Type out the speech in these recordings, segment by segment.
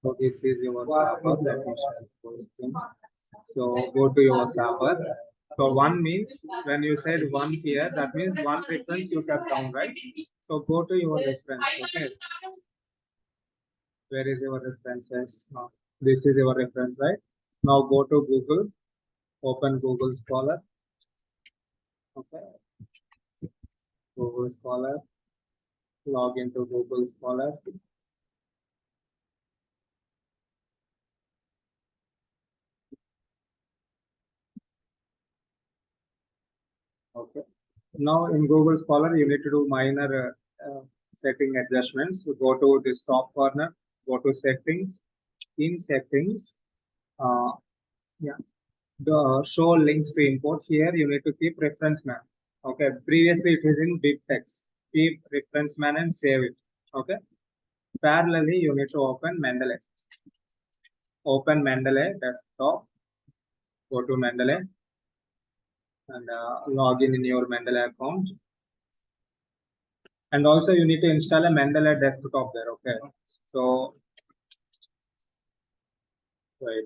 So this is your server. Let me share full screen. So go to your server. So one means when you said one here, that means one reference you kept down, right? So go to your reference. Okay. Where is your references? Now, this is your reference, right? Now go to Google. Open Google Scholar. Okay. Google Scholar. Log into Google Scholar. Okay. Now in Google Scholar, you need to do minor setting adjustments. So go to this top corner, go to settings. In settings, uh, yeah, the show links to import. Here you need to keep reference man. Okay. Previously it is in big text. Keep reference man and save it. Okay. Parallelly, you need to open Mendeley. Open Mendeley desktop. Go to Mendeley and log in your Mendeley account. And also you need to install a Mendeley desktop there. Okay. So, right.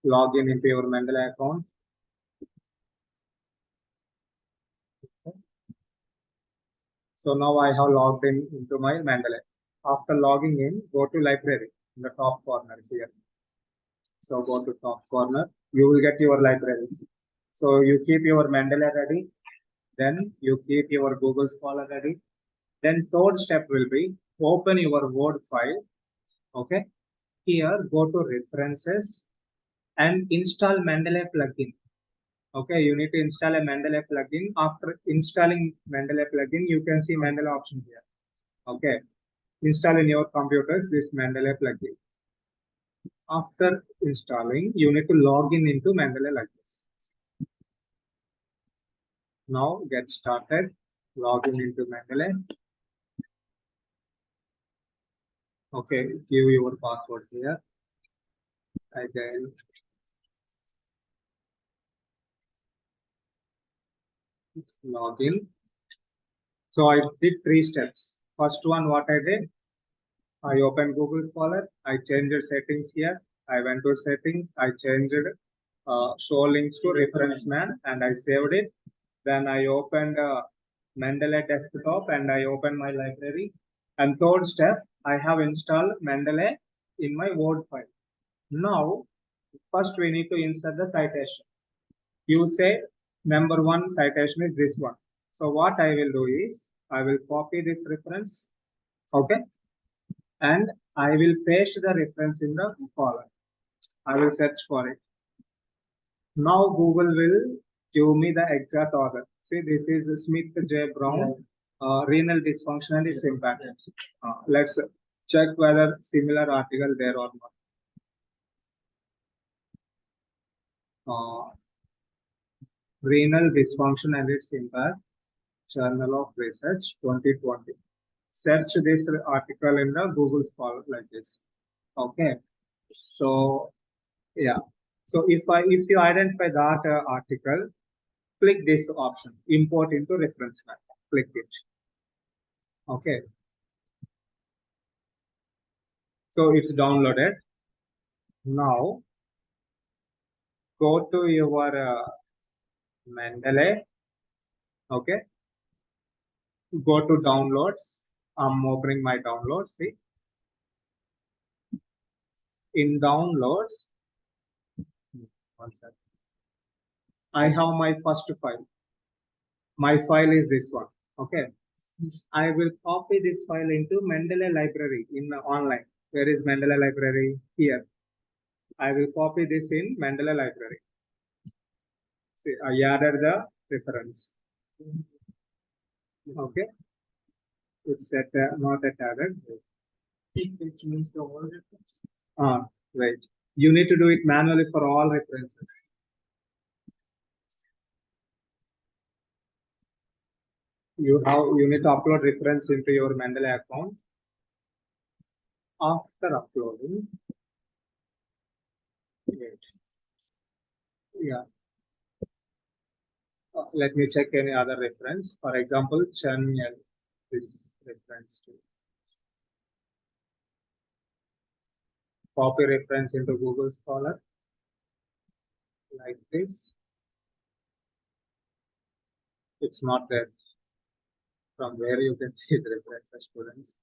Log in into your Mendeley account. Okay. So now I have logged in into my Mendeley. After logging in, go to library in the top corner here. So go to top corner, you will get your libraries. So you keep your Mendeley ready, then you keep your Google Scholar ready. Then third step will be open your Word file. Okay. Here go to references and install Mendeley plugin. Okay, you need to install a Mendeley plugin. After installing Mendeley plugin, you can see Mendeley option here. Okay, install in your computers this Mendeley plugin. After installing, you need to log in into Mendeley like this. Now get started. Log in into Mendeley. Okay, give your password here. Again, log in. So I did 3 steps. First one, what I did, I opened Google Scholar. I changed settings here. I went to settings. I changed show links to reference man and I saved it. Then I opened Mendeley desktop and I opened my library. And third step, I have installed Mendeley in my Word file. Now, first we need to insert the citation. You say number 1 citation is this one. So what I will do is, I will copy this reference. Okay. And I will paste the reference in the Scholar. I will search for it. Now Google will give me the exact order. See, this is Smith J. Brown, renal dysfunction and its impact. Let's check whether similar article there or not. Renal dysfunction and its impact, Journal of Research 2020. Search this article in the Google Scholar like this. Okay. So, yeah. So if you identify that article, click this option, import into reference map. Click it. Okay. So it's downloaded. Now go to your Mendeley. Okay. Go to downloads. I'm opening my downloads. See. In downloads, one second. I have my first file. My file is this one. Okay. I will copy this file into Mendeley library in online. Where is Mendeley library? Here. I will copy this in Mendeley library. See, I added the reference. Okay. It's set, not at added. Which means the whole reference. Right. You need to do it manually for all references. You need to upload reference into your Mendeley account. After uploading, wait. Yeah. Let me check any other reference. For example, Chandigarh, this reference to copy reference into Google Scholar like this. It's not there. From where you can see the reference, students.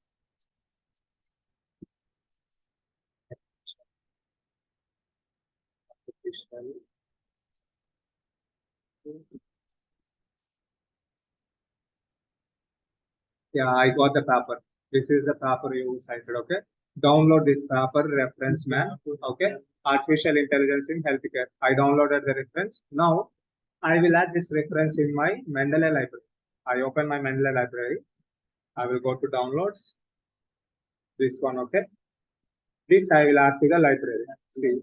Yeah, I got the paper. This is the paper you cited, okay? Download this paper reference, man. Okay? Artificial intelligence in healthcare. I downloaded the reference. Now, I will add this reference in my Mendeley library. I open my Mendeley library. I will go to downloads. This one, okay? This I will add to the library. See,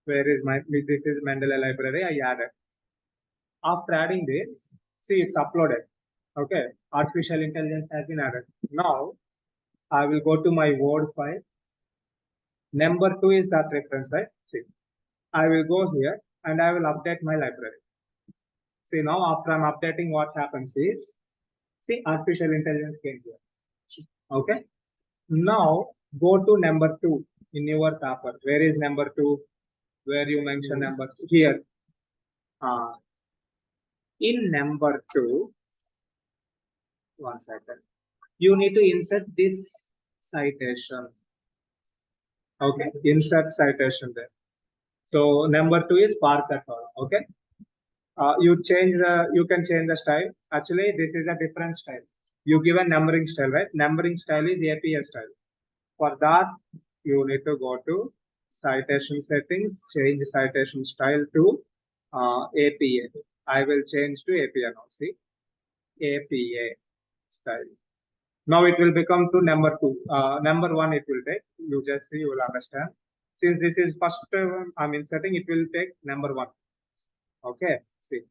where is my, this is Mendeley library. I added. After adding this, see, it's uploaded. Okay, artificial intelligence has been added. Now, I will go to my Word file. Number 2 is that reference, right? See, I will go here and I will update my library. See, now after I'm updating, what happens is, see, artificial intelligence came here. Okay. Now, go to number 2 in your paper. Where is number 2? Where you mention number here. In number 2, one second. You need to insert this citation. Okay, insert citation there. So number 2 is Park at all. Okay. You can change the style. Actually, this is a different style. You give a numbering style, right? Numbering style is APA style. For that, you need to go to citation settings, change citation style to APA. I will change to APA now. See, APA style. Now it will become to number 2. Number 1 it will take. You just see, you will understand. Since this is first I'm inserting, it will take number 1. Okay, see.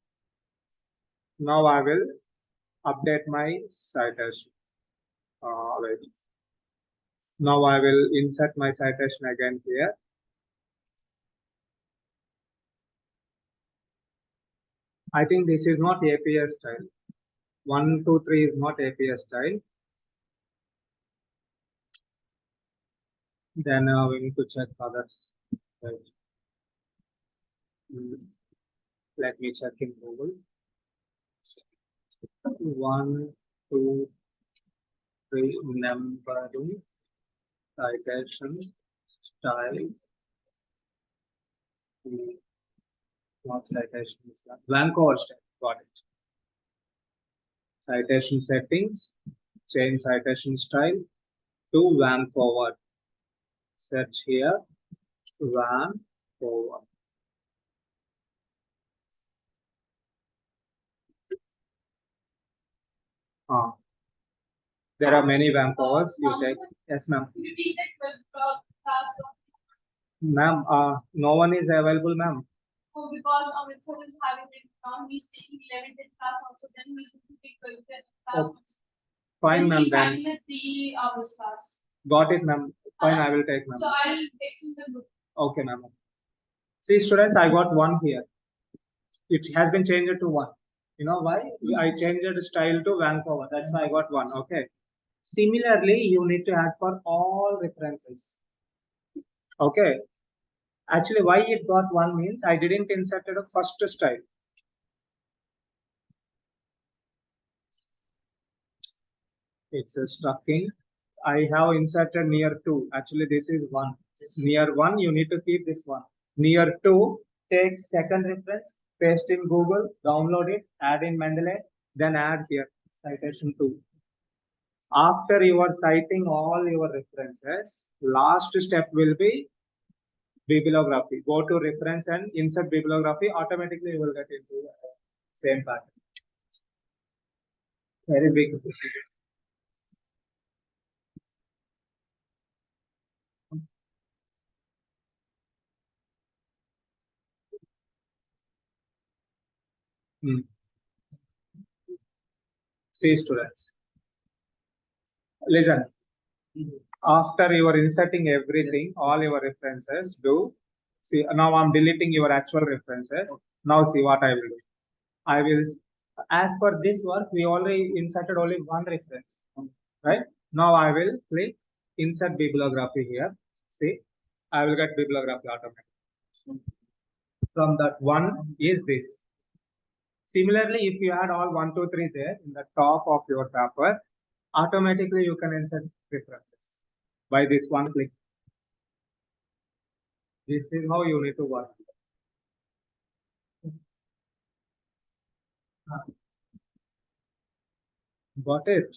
Now I will update my citation. Wait. Now I will insert my citation again here. I think this is not APA style. 1, 2, 3 is not APA style. Then we need to check others. Right. Let me check in Google. 1, 2, 3 numbering, citation, style, not citation, Vancouver style. Got it. Citation settings, change citation style to Vancouver. Search here, Vancouver. There are many Vancouvers. You take. Yes, ma'am. You take that class. Ma'am, no one is available, ma'am. Oh, because Amit sir is having it now. He's taking 11th class also. Then he's going to take 12th class. Oh. Fine, ma'am. Then he's having a 3 hours class. Got it, ma'am. Fine, I will take, ma'am. So I'll text in the group. Okay, ma'am. See, students, I got 1 here. It has been changed to 1. You know why? I changed the style to Vancouver. That's why I got 1. Okay. Similarly, you need to add for all references. Okay. Actually, why it got 1 means I didn't insert a first style. It's a stucking. I have inserted near 2. Actually, this is 1. It's near 1. You need to keep this 1. Near 2, take second reference, paste in Google, download it, add in Mendeley, then add here citation 2. After you are citing all your references, last step will be bibliography. Go to reference and insert bibliography. Automatically, you will get into the same pattern. Very big. See, students, listen. After you are inserting everything, all your references, do see. Now I'm deleting your actual references. Now see what I will do. I will, as for this work, we already inserted only one reference, right? Now I will click insert bibliography here. See, I will get bibliography automatically. From that one is this. Similarly, if you add all 1, 2, 3 there in the top of your paper, automatically you can insert references by this one click. This is how you need to work. Got it?